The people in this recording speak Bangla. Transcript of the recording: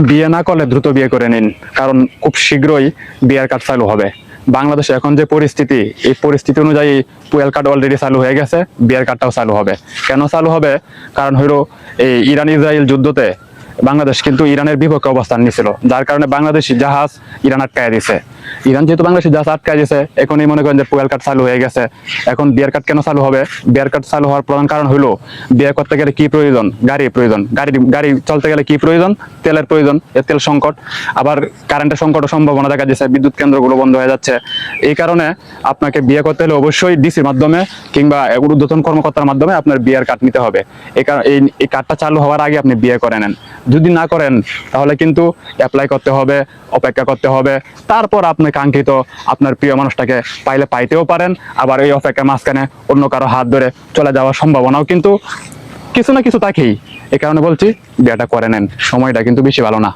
বিয়ে না করলে দ্রুত বিয়ে করে নিন, কারণ খুব শীঘ্রই বিয়ের কার্ড চালু হবে। বাংলাদেশে এখন যে পরিস্থিতি, এই পরিস্থিতি অনুযায়ী পুয়েল কার্ড অলরেডি চালু হয়ে গেছে, বিয়ের কার্ডটাও চালু হবে। কেন চালু হবে? কারণ হইলো এই ইরান ইসরায়েল যুদ্ধতে বাংলাদেশ কিন্তু ইরানের বিপক্ষে অবস্থান নিছিল, যার কারণে বাংলাদেশি জাহাজ ইরান আটকায় দিছে। ইরান যেহেতু বাংলাদেশি জাহাজ আটকায় দিছে, এখনই মনে করেন যে পুয়েল কার্ড চালু হয়ে গেছে। এখন বিয়ের কার্ড কেন চালু হবে? বিয়ের কার্ড চালু হওয়ার প্রধান কারণ হলো বিয়ে করতে গেলে কি প্রয়োজন? গাড়ি প্রয়োজন। গাড়ি চলতে গেলে কি প্রয়োজন? তেলের প্রয়োজন। এর তেল সংকট, আবার কারেন্টের সংকটের সম্ভাবনা দেখা যাচ্ছে, বিদ্যুৎ কেন্দ্রগুলো বন্ধ হয়ে যাচ্ছে। এই কারণে আপনাকে বিয়ে করতে হলে অবশ্যই ডিসির মাধ্যমে কিংবা ঊর্ধ্বতন কর্মকর্তার মাধ্যমে আপনার বিয়ের কার্ড নিতে হবে। এই কার্ডটা চালু হওয়ার আগে আপনি বিয়ে করে নেন। যদি না করেন তাহলে কিন্তু অ্যাপ্লাই করতে হবে, অপেক্ষা করতে হবে, তারপর আপনি কাঙ্ক্ষিত আপনার প্রিয় মানুষটাকে পাইতেও পারেন। আবার এই অপেক্ষার মাঝখানে অন্য কারো হাত ধরে চলে যাওয়ার সম্ভাবনাও কিন্তু কিছু না কিছু থাকেই। এই কারণে বলছি বিয়েটা করে নেন, সময়টা কিন্তু বেশি ভালো না।